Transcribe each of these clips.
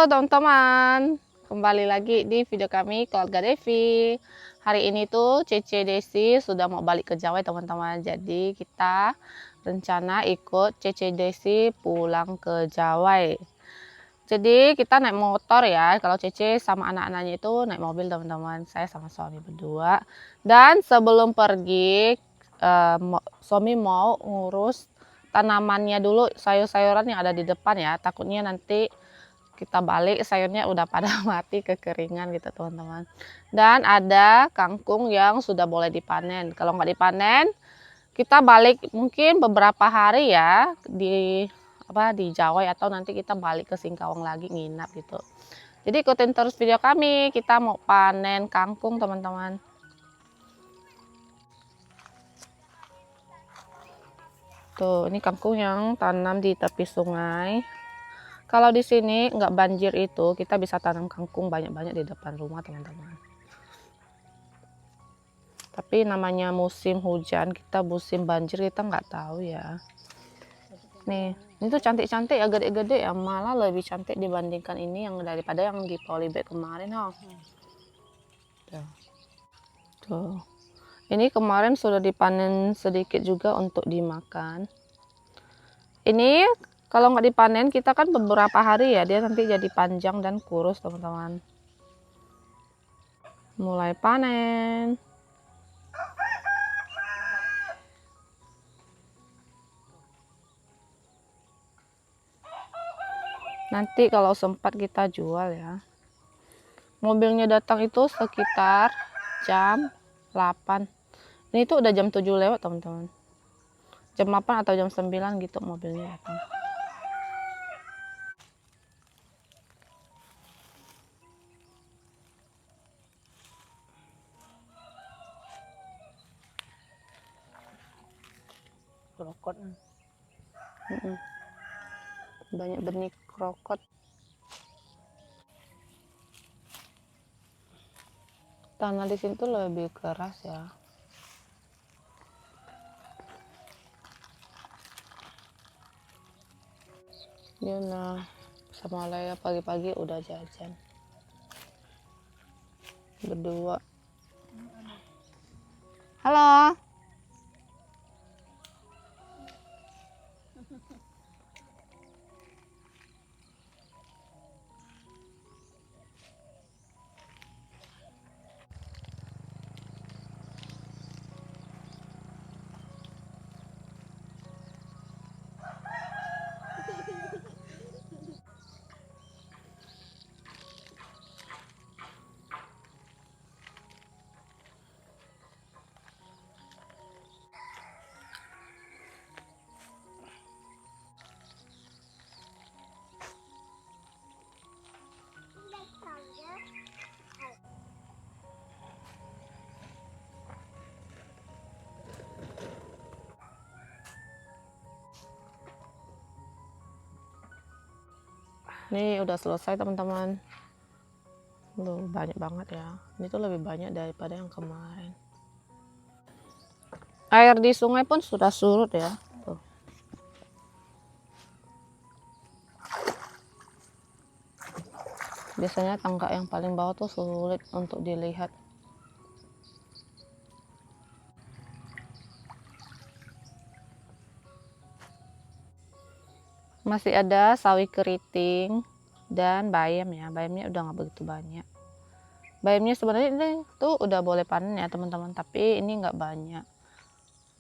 teman-teman, kembali lagi di video kami keluarga Devi. Hari ini tuh Cece Desi sudah mau balik ke Jawa teman-teman. Jadi kita rencana ikut Cece Desi pulang ke Jawa. Jadi kita naik motor ya. Kalau Cece sama anak-anaknya itu naik mobil teman-teman. Saya sama suami berdua. Dan sebelum pergi, suami mau ngurus tanamannya dulu, sayur-sayuran yang ada di depan ya. Takutnya nanti kita balik sayurnya udah pada mati kekeringan gitu teman-teman. Dan ada kangkung yang sudah boleh dipanen. Kalau nggak dipanen kita balik mungkin beberapa hari ya di Jawa, atau nanti kita balik ke Singkawang lagi nginap gitu. Jadi ikutin terus video kami, kita mau panen kangkung teman-teman. Tuh, ini kangkung yang tanam di tepi sungai. Kalau di sini nggak banjir itu, kita bisa tanam kangkung banyak-banyak di depan rumah teman-teman. Tapi namanya musim hujan, kita musim banjir kita nggak tahu ya. Nih, ini tuh cantik-cantik ya, gede-gede ya, malah lebih cantik dibandingkan ini yang daripada yang di polybag kemarin. Tuh. Ini kemarin sudah dipanen sedikit juga untuk dimakan. Ini kalau nggak dipanen kita kan beberapa hari ya, dia nanti jadi panjang dan kurus teman-teman. Mulai panen. Nanti kalau sempat kita jual ya. Mobilnya datang itu sekitar jam 8. Ini tuh udah jam 7 lewat teman-teman. Jam 8 atau jam 9 gitu mobilnya datang. Krokot. Banyak benih krokot. Tanah di sini tuh lebih keras ya. Yuna sama Lea pagi-pagi udah jajan berdua. Halo. Nih udah selesai teman-teman. Loh, banyak banget ya. Ini tuh lebih banyak daripada yang kemarin. Air di sungai pun sudah surut ya. Tuh. Biasanya tangga yang paling bawah tuh sulit untuk dilihat. Masih ada sawi keriting dan bayam ya. Bayamnya udah nggak begitu banyak. Bayamnya sebenarnya ini tuh udah boleh panen ya teman-teman, tapi ini nggak banyak.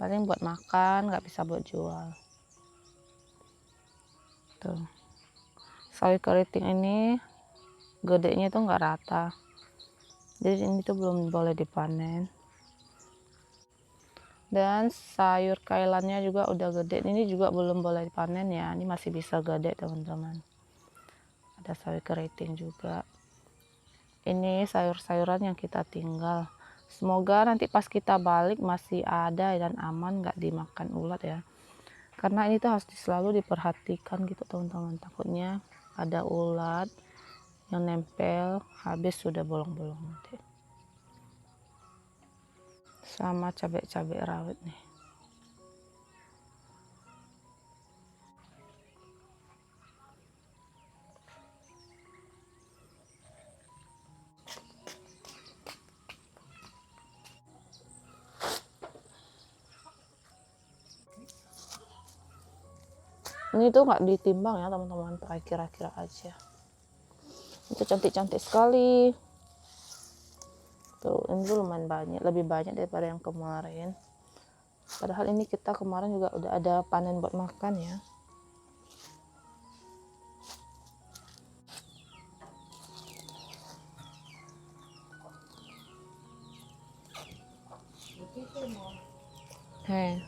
Paling buat makan, nggak bisa buat jual. Tuh. Sawi keriting ini gedenya tuh nggak rata. Jadi ini tuh belum boleh dipanen. Dan sayur kailannya juga udah gede. Ini juga belum boleh dipanen ya. Ini masih bisa gede teman-teman. Ada sawi keriting juga. Ini sayur-sayuran yang kita tinggal. Semoga nanti pas kita balik masih ada dan aman, nggak dimakan ulat ya. Karena ini tuh harus selalu diperhatikan gitu teman-teman. Takutnya ada ulat yang nempel, habis sudah bolong-bolong nanti. Sama cabai-cabai rawit nih. Ini tuh nggak ditimbang ya teman-teman, pakai kira-kira aja. Itu cantik-cantik sekali. Tuh, ini tuh lumayan banyak, lebih banyak daripada yang kemarin. Padahal ini kita kemarin juga udah ada panen buat makan ya. Hei.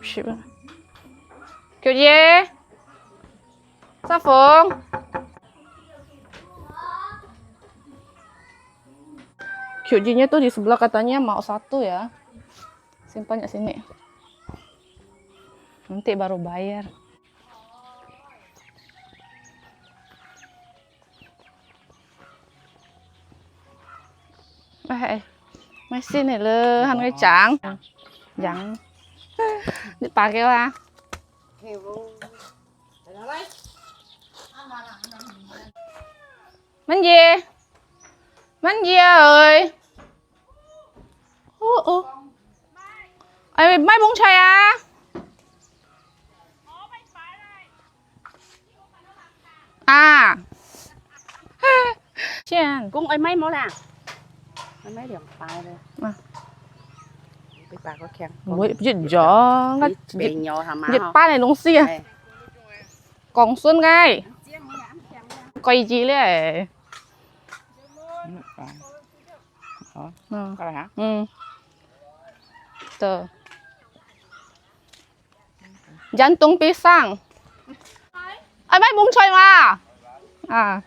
Ship. Kiểu gì? Sao Phượng? QG-nya tuh di sebelah katanya mau 1 ya. Simpan ya sini. Nanti baru bayar. Masih nih le, han cái trắng. Trắng. Dipakai lah. Mang gì? Mang gì ơi? Ê, mấy bún xay à? À. Chèn. Cũng ấy mấy món à? Mấy điểm tài đây. À. Cái bà có khen. Ui, dịch gió. Bị nhỏ hả má Dịch không? ba này đúng xì à? Còn xuân gai. Quay gì đấy? Có rồi hả? Ừ. Tuh. Jantung pisang. Mấy bún xoay mà. À.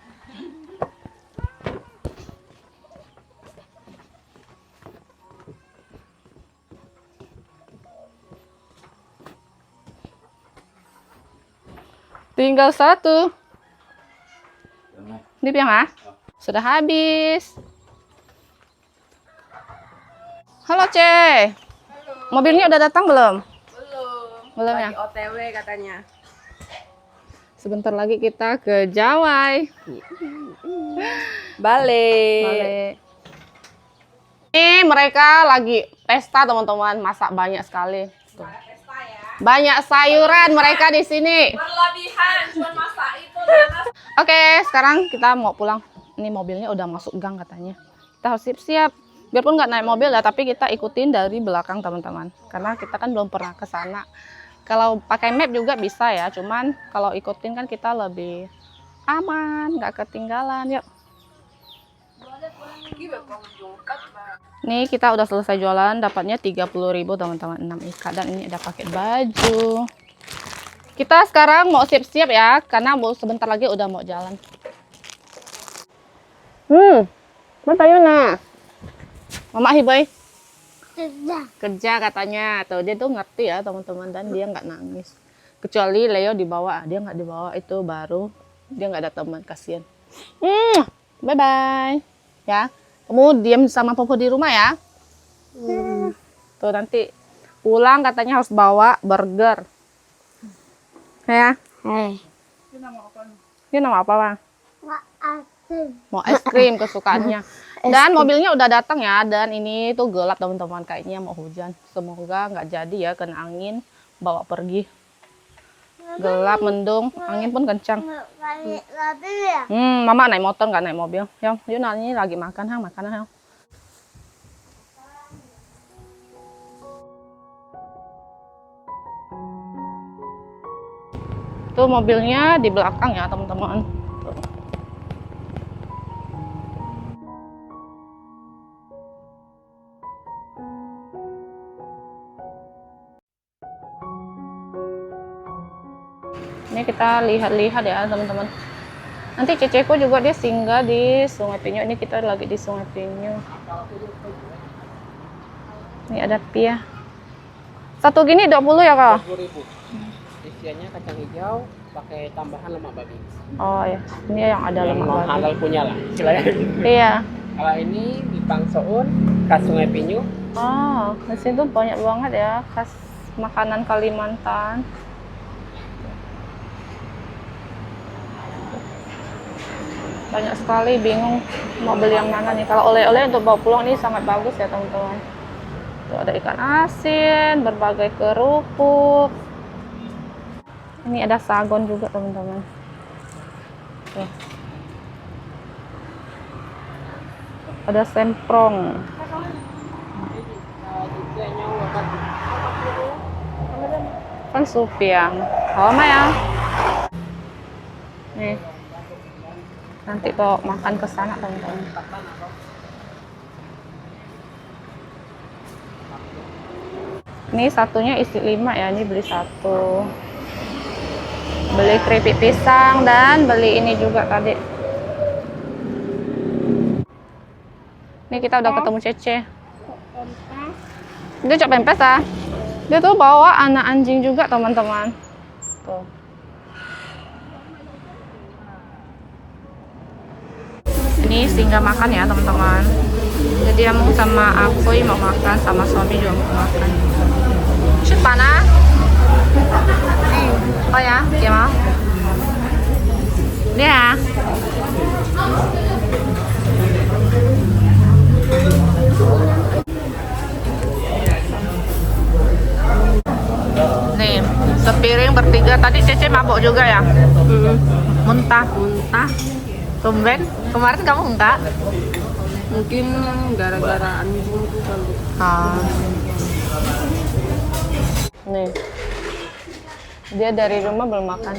Tinggal 1. Ini yang ah? Sudah habis. Halo, Ce. Halo. Mobilnya udah datang belum? Belum ya? Lagi OTW katanya. Sebentar lagi kita ke Jawai. Balik. Ini mereka lagi pesta teman-teman, masak banyak sekali. Tuh. Banyak sayuran mereka di sini. Berlebihan, cuma masak itu. Oke, sekarang kita mau pulang. Ini mobilnya udah masuk gang katanya. Kita harus siap-siap. Biarpun nggak naik mobil ya, tapi kita ikutin dari belakang teman-teman. Karena kita kan belum pernah ke sana. Kalau pakai map juga bisa ya, cuman kalau ikutin kan kita lebih aman, nggak ketinggalan. Yuk. Nih kita udah selesai jualan, dapatnya 30.000 teman-teman, 6 ikat, dan ini ada paket baju. Kita sekarang mau siap-siap ya, karena mau sebentar lagi udah mau jalan. Mana Yuna? Mama Hiboy? Kerja katanya. Tuh dia tuh ngerti ya teman-teman, dan dia nggak nangis. Kecuali Leo dibawa, dia nggak dibawa, itu baru dia nggak ada teman, kasihan. Bye bye. Ya. Kamu diam sama Popo di rumah ya. Tuh nanti pulang katanya harus bawa burger. Ya. Ini nama apa, Bang? Mau es krim kesukaannya. Dan mobilnya udah datang ya. Dan ini tuh gelap teman-teman, kayaknya mau hujan. Semoga nggak jadi ya, kena angin bawa pergi. Gelap, mendung, angin pun kencang. Mama naik motor nggak naik mobil. Yang Yuna ini lagi makan makanan. Tuh mobilnya di belakang ya teman-teman. Ini kita lihat-lihat ya teman-teman. Nanti ceceku juga dia singgah di Sungai Pinyu. Ini kita lagi di Sungai Pinyu. Ini ada pia. Satu gini 20 ya kak? 20.000. Isiannya kacang hijau, pakai tambahan lemak babi. Oh ya, ini yang ada lemak babi. Halal punya lah, istilahnya. Iya. Kalau ini di Pangsoun, khas Sungai Pinyu. Oh, di sini tuh banyak banget ya khas makanan Kalimantan. Banyak sekali, bingung mau beli yang mana nih. Kalau oleh-oleh untuk bawa pulang ini sangat bagus ya teman-teman. Tuh ada ikan asin, berbagai kerupuk. Ini ada sagon juga teman-teman. Tuh. Ada semprong. Kan supiang. Oh ya. Nih. Nanti kalau makan ke sana teman-teman. Ini satunya isi 5 ya, ini beli 1. Beli keripik pisang dan beli ini juga tadi. Ini kita udah ketemu Cece. Dia cok pempes ah. Dia tuh bawa anak anjing juga teman-teman. Tuh. Ini singgah makan ya teman-teman. Jadi Amung sama aku mau makan, sama suami juga mau makan. Shoot pana? Oh ya, dia mau. Dia. Nih, sepiring bertiga. Tadi Cece mabok juga ya? Muntah. Tumben, kemarin kamu enggak? Mungkin gara-gara anjing tuh kali. Nih, dia dari rumah belum makan.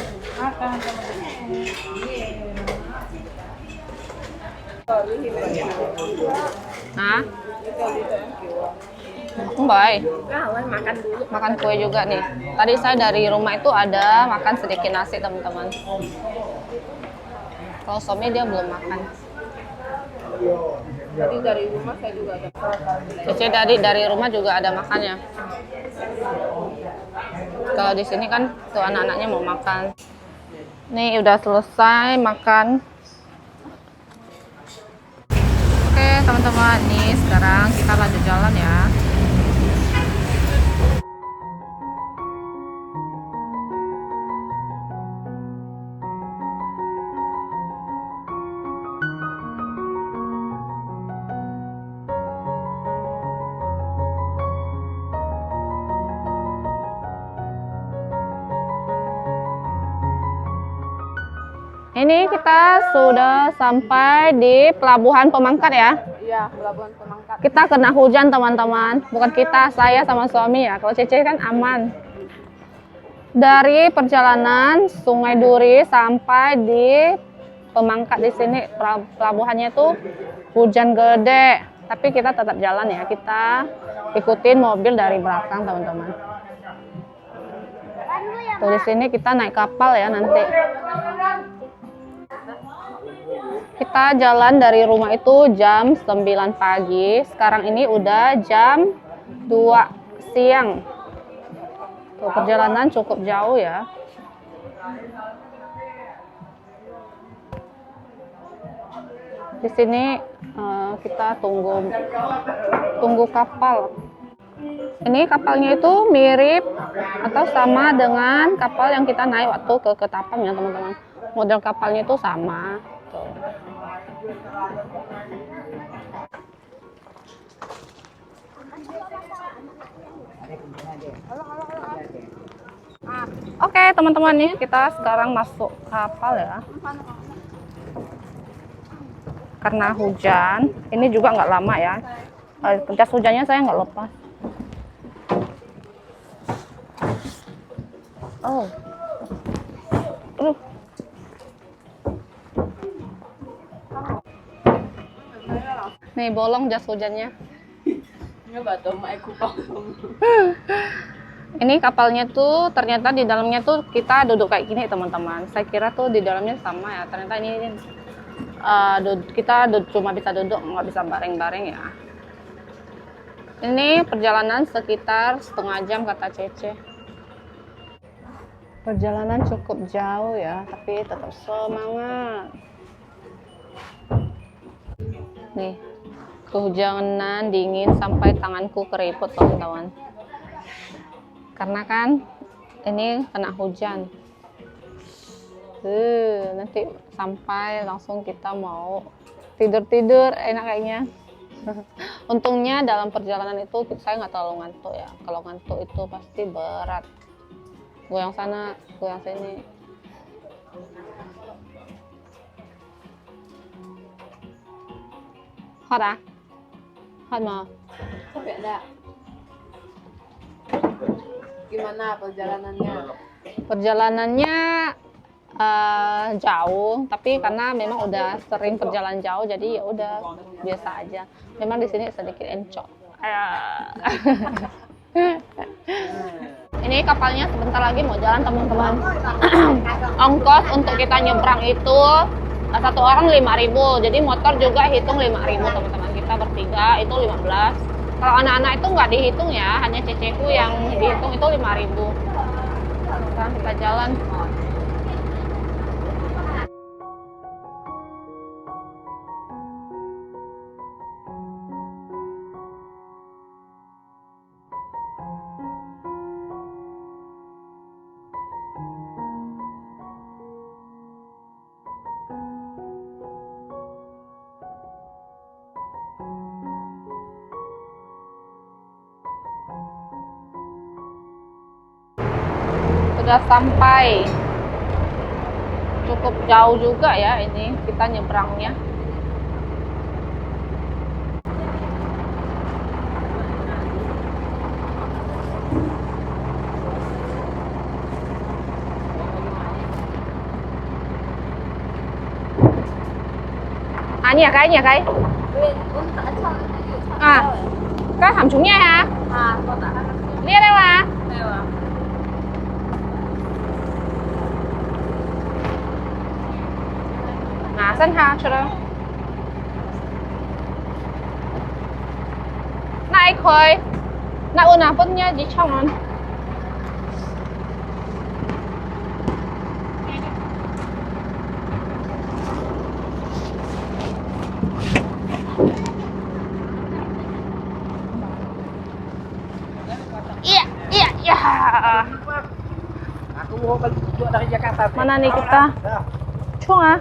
Nah, baik. Makan kue juga nih. Tadi saya dari rumah itu ada makan sedikit nasi teman-teman. Kalau suami dia belum makan. Jadi dari rumah saya juga ada. Cece dari rumah juga ada makannya. Kalau di sini kan tuh anak-anaknya mau makan. Nih udah selesai makan. Oke teman-teman, nih sekarang kita lanjut jalan ya. Ini kita sudah sampai di Pelabuhan Pemangkat ya. Iya, Pelabuhan Pemangkat. Kita kena hujan teman-teman. Bukan kita, saya sama suami ya. Kalau Cece kan aman. Dari perjalanan Sungai Duri sampai di Pemangkat di sini pelabuhannya tuh hujan gede. Tapi kita tetap jalan ya. Kita ikutin mobil dari belakang teman-teman. Tuh di sini kita naik kapal ya nanti. Kita jalan dari rumah itu jam 9 pagi. Sekarang ini udah jam 2 siang. Tuh, perjalanan cukup jauh ya. Di sini kita tunggu kapal. Ini kapalnya itu mirip atau sama dengan kapal yang kita naik waktu ke Ketapang ya teman-teman. Model kapalnya itu sama. Tuh. Oke teman-teman, nih kita sekarang masuk kapal ya. Karena hujan, ini juga nggak lama ya. Jas hujannya saya nggak lepas. Oh, nih bolong jas hujannya. Ini kapalnya tuh ternyata di dalamnya tuh kita duduk kayak gini teman-teman. Saya kira tuh di dalamnya sama ya. Ternyata ini kita cuma bisa duduk, nggak bisa bareng-bareng ya. Ini perjalanan sekitar setengah jam kata Cece. Perjalanan cukup jauh ya, tapi tetap semangat. Nih, kehujanan dingin sampai tanganku keriput teman-teman. Karena kan ini kena hujan. Nanti sampai langsung kita mau tidur-tidur enak kayaknya. Untungnya dalam perjalanan itu saya nggak terlalu ngantuk ya. Kalau ngantuk itu pasti berat. Goyang sana, goyang sini. Hot ah? Hot mau? Capek enggak? Gimana perjalanannya? Perjalanannya jauh, tapi karena memang udah sering perjalanan jauh, jadi ya udah biasa aja. Memang di sini sedikit encok. Ini kapalnya sebentar lagi mau jalan teman-teman. Ongkos untuk kita nyebrang itu satu orang 5.000, jadi motor juga hitung 5.000 teman-teman. Kita bertiga itu 15. Kalau anak-anak itu nggak dihitung ya, hanya ceceku yang dihitung itu 5.000. Sekarang kita jalan. Sudah sampai, cukup jauh juga ya ini kita nyebrangnya. Nhỉ cái cái hầm trúng nha hả? Lia đâu à? Sân ha cho đâu? Này khơi, na una pun nha di trong non. Iya, iya, iya. Aku mau balik juga dari Jakarta. Mana nih kita? Chung ah.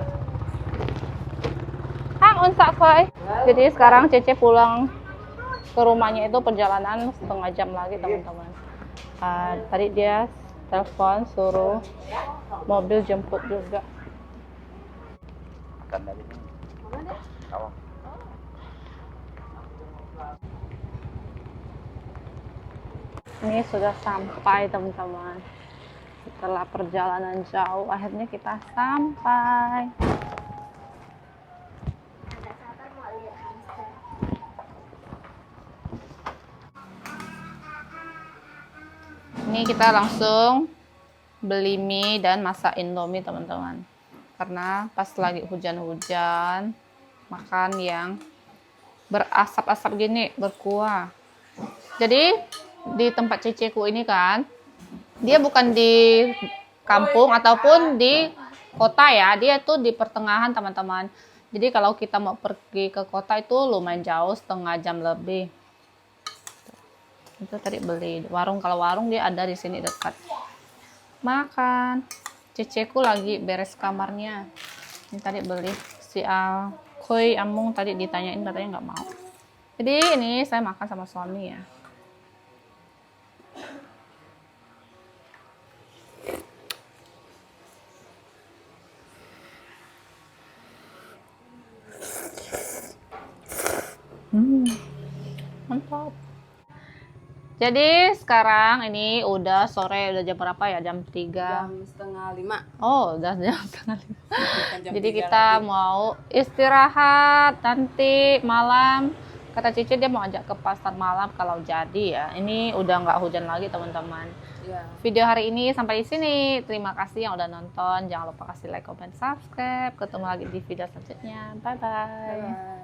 Hang unsa khơi. Jadi sekarang Cece pulang ke rumahnya itu perjalanan setengah jam lagi teman-teman. Tadi dia telepon suruh mobil jemput juga. Ini sudah sampai teman-teman. Setelah perjalanan jauh, akhirnya kita sampai. Ini kita langsung beli mie dan masak Indomie teman-teman. Karena pas lagi hujan-hujan, makan yang berasap-asap gini, berkuah. Jadi di tempat ceceku ini kan, dia bukan di kampung ataupun di kota ya, dia tuh di pertengahan teman-teman. Jadi kalau kita mau pergi ke kota itu lumayan jauh, setengah jam lebih. Itu tadi beli warung, kalau warung dia ada di sini dekat. Makan. Ceceku lagi beres kamarnya. Ini tadi beli si Koi Amung tadi ditanyain katanya nggak mau. Jadi ini saya makan sama suami ya. Mantap. Jadi sekarang ini udah sore, udah jam berapa ya? Jam 3. Jam setengah 5. Oh, udah jam setengah 5. Jam Jadi 3 kita lagi. mau istirahat nanti malam. Kata Cici dia mau ajak ke pasar malam kalau jadi ya. Ini udah nggak hujan lagi teman-teman. Ya. Video hari ini sampai di sini. Terima kasih yang udah nonton. Jangan lupa kasih like, comment, subscribe. Ketemu lagi di video selanjutnya. Bye-bye. Bye.